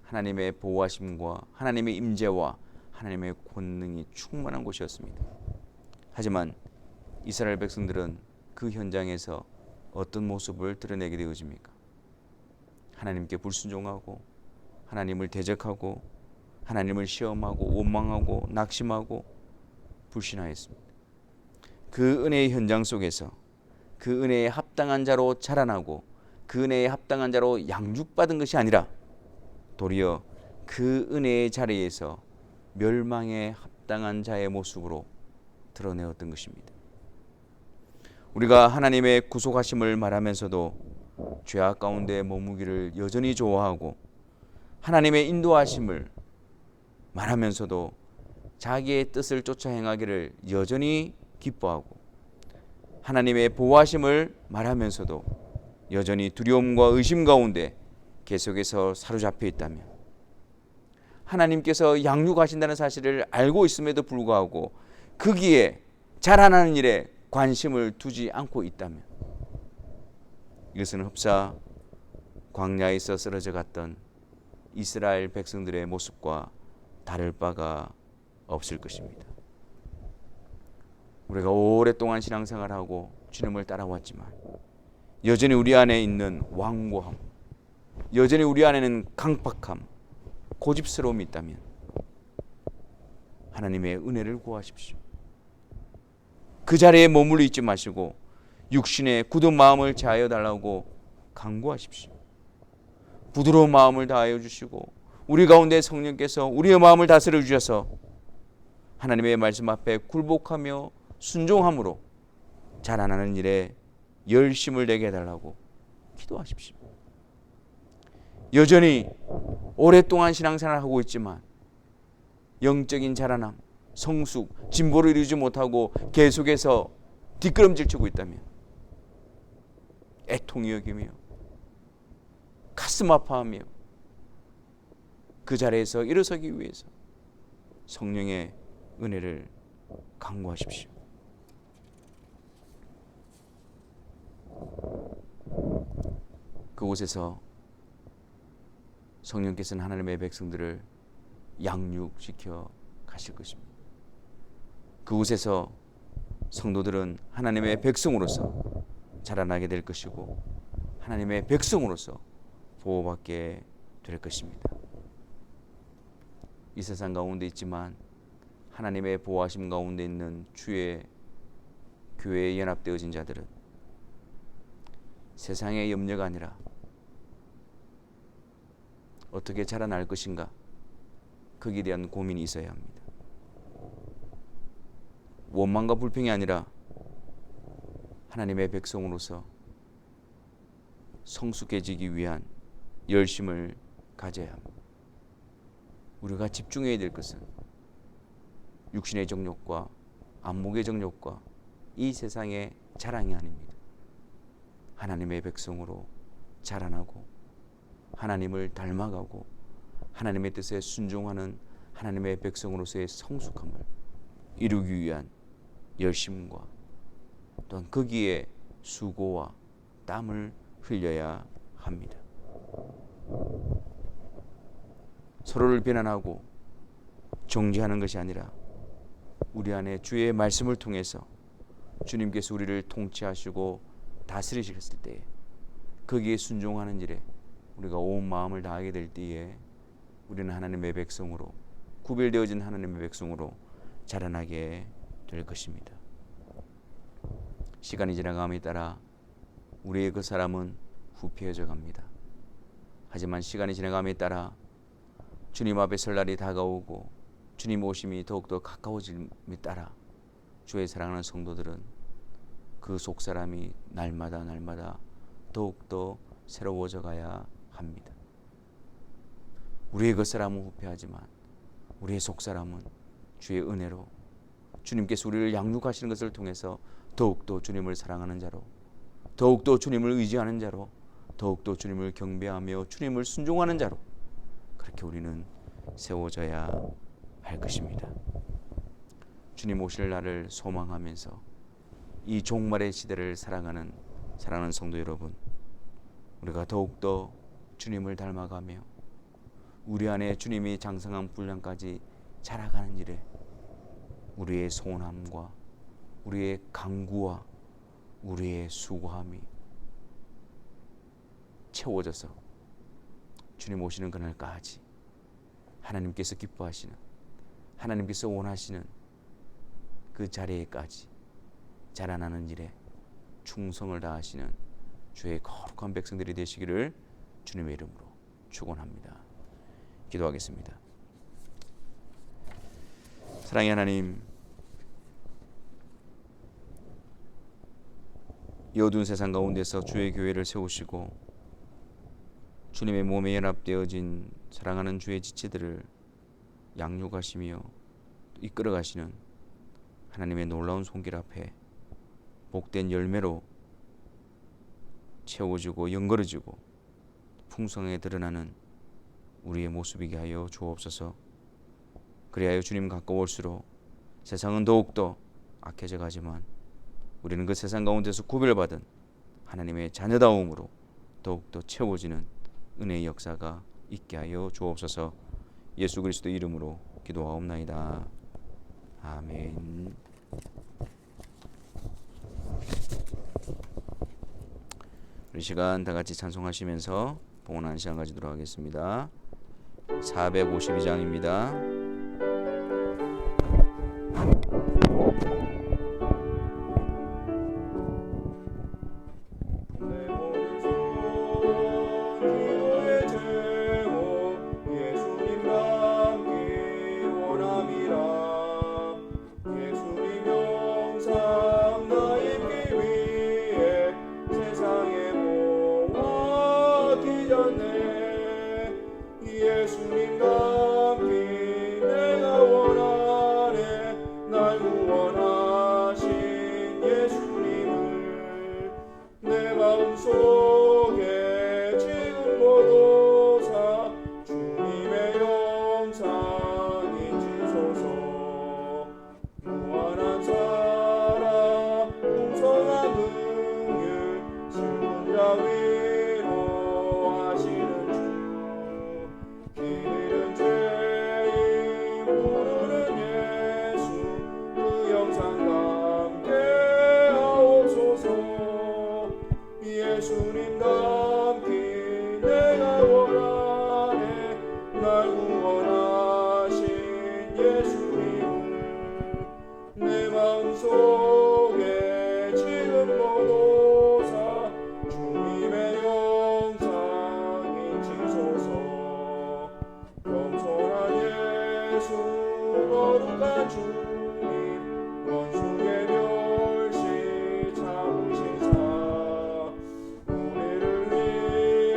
하나님의 보호하심과 하나님의 임재와 하나님의 권능이 충만한 곳이었습니다. 하지만 이스라엘 백성들은 그 현장에서 어떤 모습을 드러내게 되어집니까? 하나님께 불순종하고 하나님을 대적하고 하나님을 시험하고 원망하고 낙심하고 불신하였습니다. 그 은혜의 현장 속에서 그 은혜에 합당한 자로 자라나고 그 은혜에 합당한 자로 양육받은 것이 아니라 도리어 그 은혜의 자리에서 멸망에 합당한 자의 모습으로 드러내었던 것입니다. 우리가 하나님의 구속하심을 말하면서도 죄악 가운데 머무기를 여전히 좋아하고 하나님의 인도하심을 말하면서도 자기의 뜻을 쫓아 행하기를 여전히 기뻐하고 하나님의 보호하심을 말하면서도 여전히 두려움과 의심 가운데 계속해서 사로잡혀 있다면 하나님께서 양육하신다는 사실을 알고 있음에도 불구하고 거기에 자라나는 일에 관심을 두지 않고 있다면 이것은 흡사 광야에서 쓰러져 갔던 이스라엘 백성들의 모습과 다를 바가 없을 것입니다. 우리가 오랫동안 신앙생활하고 주님을 따라왔지만 여전히 우리 안에 있는 완고함, 여전히 우리 안에는 강팍함, 고집스러움이 있다면 하나님의 은혜를 구하십시오. 그 자리에 머물러 있지 마시고 육신의 굳은 마음을 제하여 달라고 간구하십시오. 부드러운 마음을 다하여 주시고 우리 가운데 성령께서 우리의 마음을 다스려 주셔서 하나님의 말씀 앞에 굴복하며 순종함으로 자라나는 일에 열심을 내게 해달라고 기도하십시오. 여전히 오랫동안 신앙생활을 하고 있지만 영적인 자라남, 성숙, 진보를 이루지 못하고 계속해서 뒷걸음질 치고 있다면 애통이 여기며 가슴 아파하며 그 자리에서 일어서기 위해서 성령의 은혜를 간구하십시오. 그곳에서 성령께서는 하나님의 백성들을 양육시켜 가실 것입니다. 그곳에서 성도들은 하나님의 백성으로서 자라나게 될 것이고 하나님의 백성으로서 보호받게 될 것입니다. 이 세상 가운데 있지만 하나님의 보호하심 가운데 있는 주의 교회에 연합되어진 자들은 세상의 염려가 아니라 어떻게 자라날 것인가 거기에 대한 고민이 있어야 합니다. 원망과 불평이 아니라 하나님의 백성으로서 성숙해지기 위한 열심을 가져야 합니다. 우리가 집중해야 될 것은 육신의 정욕과 안목의 정욕과 이 세상의 자랑이 아닙니다. 하나님의 백성으로 자라나고 하나님을 닮아가고 하나님의 뜻에 순종하는 하나님의 백성으로서의 성숙함을 이루기 위한 열심과 또한 거기에 수고와 땀을 흘려야 합니다. 서로를 비난하고 정죄하는 것이 아니라 우리 안에 주의 말씀을 통해서 주님께서 우리를 통치하시고 다스리셨을 때에 거기에 순종하는 일에 우리가 온 마음을 다하게 될 때에 우리는 하나님의 백성으로 구별되어진 하나님의 백성으로 자라나게 될 것입니다. 시간이 지나감에 따라 우리의 그 사람은 후패해져 갑니다. 하지만 시간이 지나감에 따라 주님 앞에 설 날이 다가오고 주님 오심이 더욱더 가까워짐에 따라 주의 사랑하는 성도들은 그 속사람이 날마다 더욱더 새로워져 가야 합니다. 우리의 겉사람은 후패하지만 우리의 속사람은 주의 은혜로 주님께서 우리를 양육하시는 것을 통해서 더욱더 주님을 사랑하는 자로, 더욱더 주님을 의지하는 자로, 더욱더 주님을 경배하며 주님을 순종하는 자로 그렇게 우리는 세워져야 할 것입니다. 주님 오실 날을 소망하면서 이 종말의 시대를 사랑하는 사랑하는 성도 여러분, 우리가 더욱더 주님을 닮아가며 우리 안에 주님이 장성한 분량까지 자라가는 일에 우리의 소원함과 우리의 간구와 우리의 수고함이 채워져서 주님 오시는 그날까지 하나님께서 기뻐하시는, 하나님께서 원하시는 그 자리에까지 자라나는 일에 충성을 다하시는 주의 거룩한 백성들이 되시기를 주님의 이름으로 축원합니다. 기도하겠습니다. 사랑의 하나님, 이 어두운 세상 가운데서 주의 교회를 세우시고 주님의 몸에 연합되어진 사랑하는 주의 지체들을 양육하시며 이끌어가시는 하나님의 놀라운 손길 앞에 복된 열매로 채워지고 연거려지고 풍성하게 드러나는 우리의 모습이게 하여 주옵소서. 그리하여 주님 가까울수록 세상은 더욱더 악해져 가지만 우리는 그 세상 가운데서 구별받은 하나님의 자녀다움으로 더욱더 채워지는 은혜의 역사가 있게 하여 주옵소서. 예수 그리스도 이름으로 기도하옵나이다. 아멘. 이 시간 다 같이 찬송하시면서 봉헌하는 시간 가지도록 하겠습니다. 452장입니다. 내 모든 손 기도의 제목 예수님과 함께 원함이라. 예수님 영상 나 입기 위해 세상에 모아기졌네. 예수님과 함께 내가 원하네. 날 구원하신 예수님을 내 마음속에 지금 모도사 주님의 영상 인치소서. 무한한 사랑 풍성한 긍휼 슬픈 자 위로하시는 주. 길은 죄인 부르는 예수 그 영상과 함께 하옵소서. 예수님과 함께 내가 원하네. 날 구원하신 예수님을 내 마음속에 지금 모도사 주님의 영상 인치소서. 겸손한 예수 거룩한 주님 원수의 멸시 참으신 사. 우리를 위해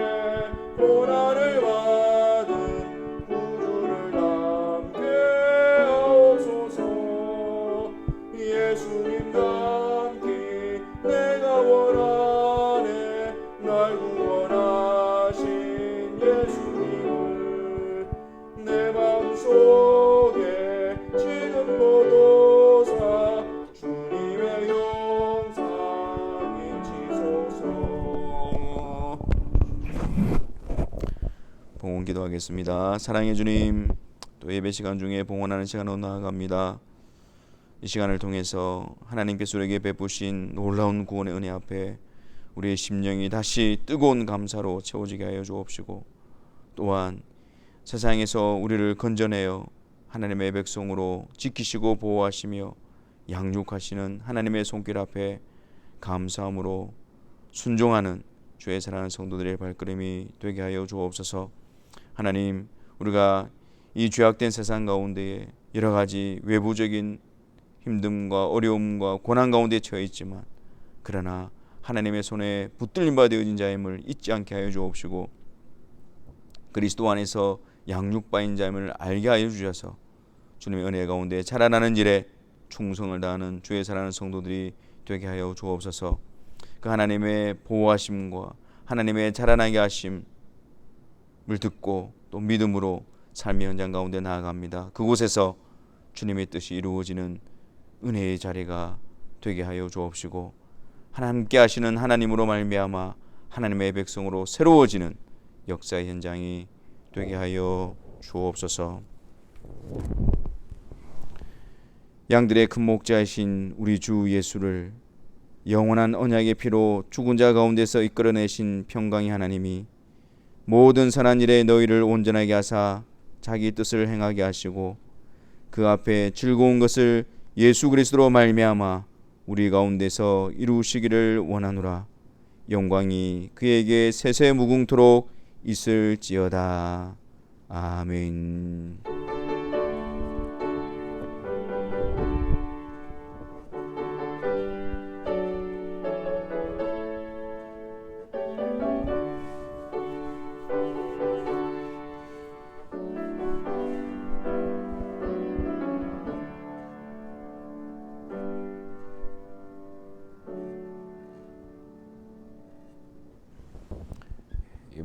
고난을 받은 구주를 함께 하옵소서. 예수님과 함께 내가 원하네. 날 구원하신 예수님을 내 마음속에 지금 모도사 주님의 영상 인치소서. 봉헌 기도하겠습니다. 사랑의 주님, 또 예배 시간 중에 봉헌하는 시간으로 나아갑니다. 이 시간을 통해서 하나님께서 우리에게 베푸신 놀라운 구원의 은혜 앞에 우리의 심령이 다시 뜨거운 감사로 채워지게 하여 주옵시고, 또한 세상에서 우리를 건져내어 하나님의 백성으로 지키시고 보호하시며 양육하시는 하나님의 손길 앞에 감사함으로 순종하는 주의 사랑하는 성도들의 발걸음이 되게 하여 주옵소서. 하나님, 우리가 이 죄악된 세상 가운데에 여러 가지 외부적인 힘듦과 어려움과 고난 가운데 처해 있지만, 그러나 하나님의 손에 붙들림 받은 자임을 잊지 않게 하여 주옵시고, 그리스도 안에서 양육받은 자임을 알게 하여 주셔서 주님의 은혜 가운데 자라나는 일에 충성을 다하는 주의 사랑하는 성도들이 되게 하여 주옵소서. 그 하나님의 보호하심과 하나님의 자라나게 하심을 듣고 또 믿음으로 삶의 현장 가운데 나아갑니다. 그곳에서 주님의 뜻이 이루어지는 은혜의 자리가 되게 하여 주옵시고, 함께 하시는 하나님으로 말미암아 하나님의 백성으로 새로워지는 역사의 현장이 되게 하여 주옵소서. 양들의 큰 목자이신 우리 주 예수를 영원한 언약의 피로 죽은 자 가운데서 이끌어내신 평강의 하나님이 모든 선한 일에 너희를 온전하게 하사 자기 뜻을 행하게 하시고, 그 앞에 즐거운 것을 예수 그리스도로 말미암아 우리 가운데서 이루시기를 원하노라. 영광이 그에게 세세 무궁토록 있을지어다. 아멘.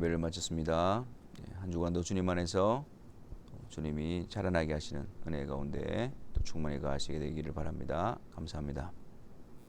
예배를 마쳤습니다. 한 주간도 주님 안에서 주님이 자라나게 하시는 은혜 가운데 또 충만히 가시게 되기를 바랍니다. 감사합니다.